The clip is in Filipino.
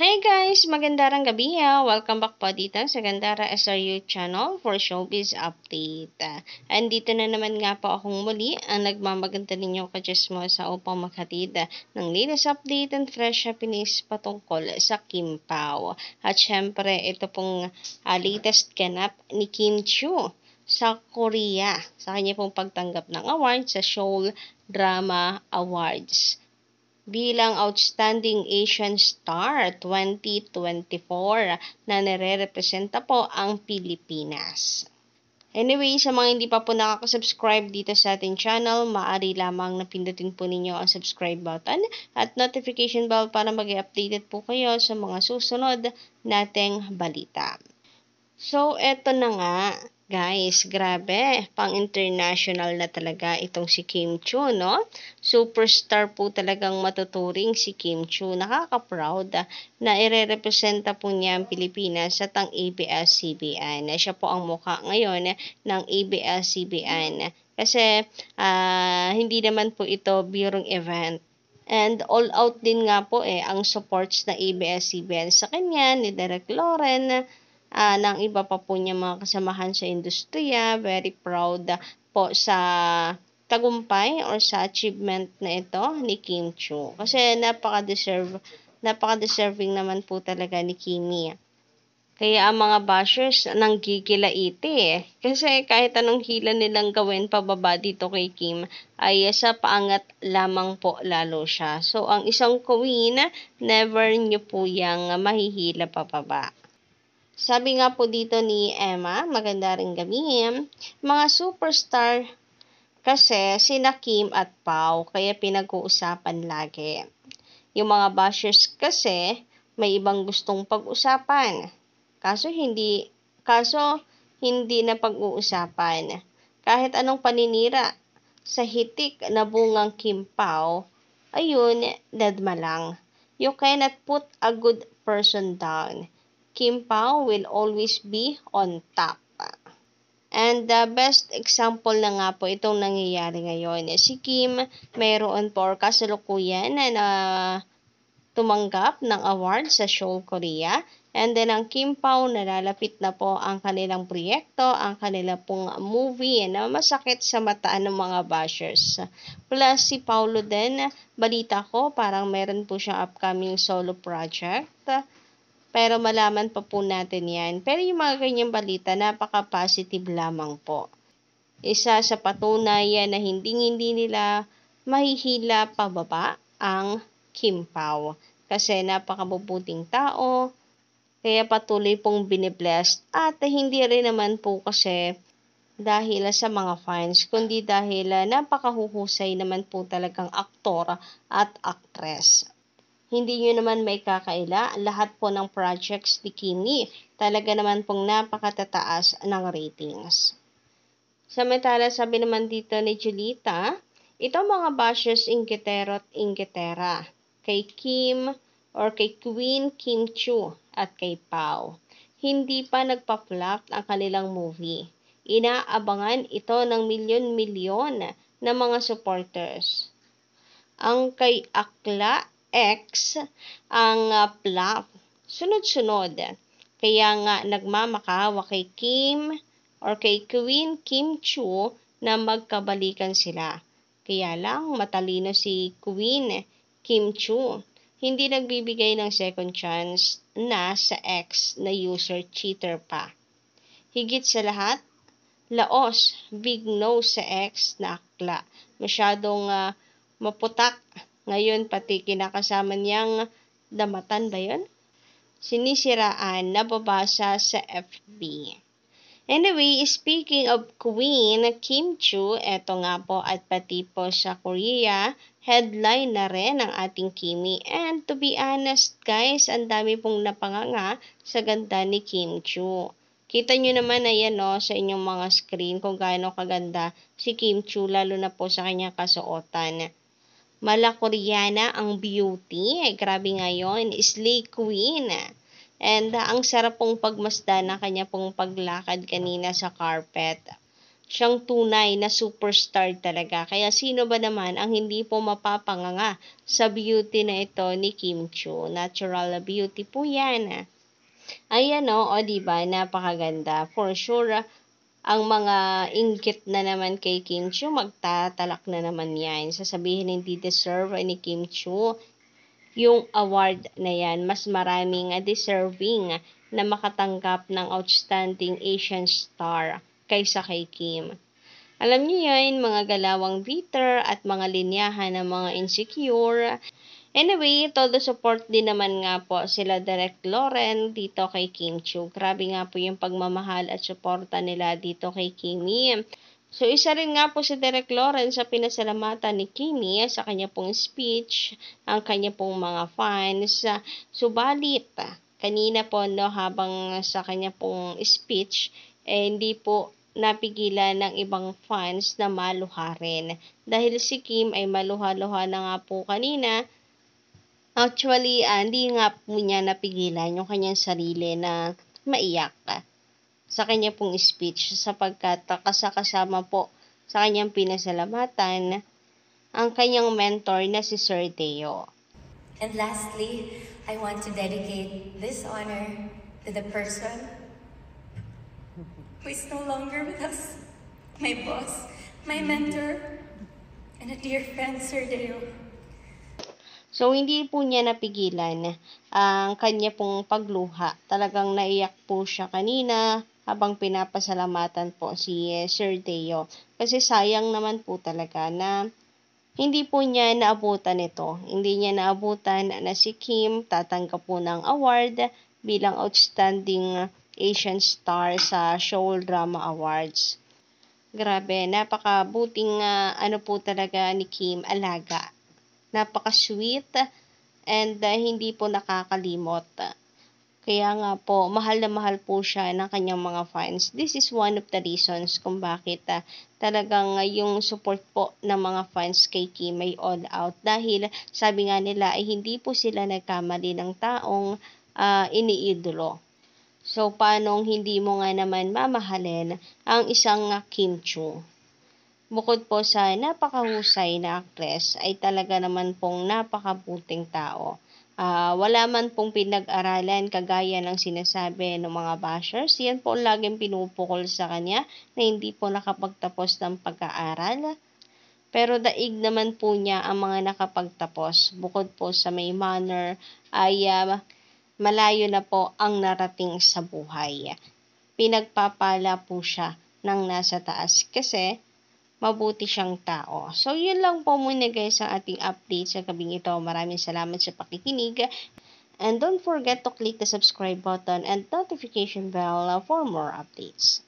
Hey guys! Magandang gabi ha! Welcome back po dito sa Gandara SRU channel for Showbiz Update. Andito na naman nga po akong muli ang nagmamaganda ninyo kachismosa upang maghatid ng latest update and fresh happenings patungkol sa Kim Pao. At syempre, ito pong latest ganap ni Kim Chu sa Korea sa kanya pong pagtanggap ng award sa Seoul Drama Awards bilang Outstanding Asian Star 2024 na nire-representa po ang Pilipinas. Anyway, sa mga hindi pa po nakaka-subscribe dito sa ating channel, maaari lamang na pindutin po ninyo ang subscribe button at notification bell para mag-updated po kayo sa mga susunod nating balita. So, eto na nga, guys, grabe, pang-international na talaga itong si Kim Chu, no? Superstar po talagang matuturing si Kim Chu. Nakaka-proud na ire-representa po niya ang Pilipinas sa ang ABS-CBN. Siya po ang mukha ngayon ng ABS-CBN. Kasi hindi naman po ito birong event. And all out din nga po ang supports na ABS-CBN sa kanya ni Derek Loren, ng iba pa po niya mga kasamahan sa industriya. Very proud po sa tagumpay or sa achievement na ito ni Kim Chu. Kasi napaka-deserving naman po talaga ni Kimi. Kaya ang mga bashers nanggigilaiti Kasi kahit anong hila nilang gawin pababa dito kay Kim, ay sa paangat lamang po lalo siya. So, ang isang queen, never nyo po yang mahihila pababa. Sabi nga po dito ni Emma, maganda rin gabi, mga superstar kasi sina Kim at Pao, kaya pinag-uusapan lagi. Yung mga bashers kasi may ibang gustong pag-usapan. Kaso hindi na pag-uusapan. Kahit anong paninira sa hitik na bungang Kim Pao, ayun, dadma lang. You cannot put a good person down. Kim Pao will always be on top. And the best example na nga po itong nangyayari ngayon. Si Kim, mayroon po kasalukuyan na tumanggap ng award sa Seoul, Korea. And then ang Kim Pao, nalalapit na po ang kanilang proyekto, ang kanilang pong movie na masakit sa mataan ng mga bashers. Plus si Paulo din, balita ko parang meron po siyang upcoming solo project. Pero malaman pa po natin yan. Pero yung mga ganyang balita, napaka-positive lamang po. Isa sa patunayan na hindi nila mahihila pababa ang Kim Pao. Kasi napakabubuting tao, kaya patuloy pong binibless. At hindi rin naman po kasi dahil sa mga fans, kundi dahil napakahuhusay naman po talagang aktor at actress. Hindi nyo naman may kakaila, lahat po ng projects ni Kimi talaga naman pong napakatataas ng ratings. Samantala, sabi naman dito ni Julita, ito mga bashers ingkitero at ingkitera kay Kim or kay Queen Kim Chu at kay Pao. Hindi pa nagpa-flop ang kanilang movie. Inaabangan ito ng milyon-milyon na mga supporters. Ang kay Akla X ang flop. Sunod-sunod. Kaya nga nagmamakawa kay Kim or kay Queen Kim Chu na magkabalikan sila. Kaya lang matalino si Queen Kim Chu. Hindi nagbibigay ng second chance na sa ex na user cheater pa. Higit sa lahat, laos, big no sa ex na Akla. Masyadong maputak. Ngayon, pati kinakasama niyang damatan ba yun? Sinisiraan, nababasa sa FB. Anyway, speaking of Queen Kim Chu, eto nga po at pati po sa Korea, headline na rin ang ating Kimi. And to be honest guys, ang dami pong napanganga sa ganda ni Kim Chu. Kita nyo naman ayan sa inyong mga screen kung gaano kaganda si Kim Chu, lalo na po sa kanyang kasuotan. Mala Koreana ang beauty. Grabe ngayon, slay queen. And ang sarap pong pagmasdan na kanya pong paglakad kanina sa carpet. Siyang tunay na superstar talaga. Kaya sino ba naman ang hindi po mapapanganga sa beauty na ito ni Kim Chiu? Natural beauty po yan. Ayan o, diba, napakaganda. For sure, ang mga inggit na naman kay Kim Chiu, magtatalak na naman yan. Sasabihin hindi deserve ni Kim Chiu yung award na yan. Mas maraming deserving na makatanggap ng Outstanding Asian Star kaysa kay Kim. Alam niyo yan, mga galawang bitter at mga linyahan ng mga insecure. Anyway, todo support din naman nga po sila Direk Lauren dito kay Kim Chiu. Grabe nga po yung pagmamahal at suporta nila dito kay Kimi. So, isa rin nga po si Direk Lauren sa pinasalamatan ni Kimi sa kanya pong speech, ang kanya pong mga fans. Subalit, kanina po no, habang sa kanya pong speech, hindi po napigilan ng ibang fans na maluha rin. Dahil si Kim ay maluha-luha na nga po kanina. Actually, hindi nga po niya napigilan yung kanyang sarili na maiyak sa kanya pong speech sapagkat kasama po sa kanyang pinasalamatan ang kanyang mentor na si Sir Teo. And lastly, I want to dedicate this honor to the person who is no longer with us, my boss, my mentor, and a dear friend, Sir Teo. So, hindi po niya napigilan ang kanya pong pagluha. Talagang naiyak po siya kanina habang pinapasalamatan po si Sir Teo. Kasi sayang naman po talaga na hindi po niya naabutan ito. Hindi niya naabutan na si Kim tatanggap po ng award bilang Outstanding Asian Star sa Seoul Drama Awards. Grabe, napakabuting ano po talaga ni Kim, alaga. Napaka-sweet and hindi po nakakalimot. Kaya nga po, mahal na mahal po siya ng kanyang mga fans. This is one of the reasons kung bakit talagang yung support po ng mga fans kay Kim ay all out. Dahil sabi nga nila ay hindi po sila nagkamali ng taong iniidolo. So, paanong hindi mo nga naman mamahalin ang isang Kim Chiu? Bukod po sa napakahusay na actress, ay talaga naman pong napakabuting tao. Wala man pong pinag-aralan kagaya ng sinasabi ng mga bashers. Yan po laging pinupukol sa kanya na hindi po nakapagtapos ng pag-aaral. Pero daig naman po niya ang mga nakapagtapos. Bukod po sa may manner, ay malayo na po ang narating sa buhay. Pinagpapala po siya ng nasa taas kasi mabuti siyang tao. So, yun lang po muna guys ang ating update sa gabing ito. Maraming salamat sa pakikinig. And don't forget to click the subscribe button and notification bell for more updates.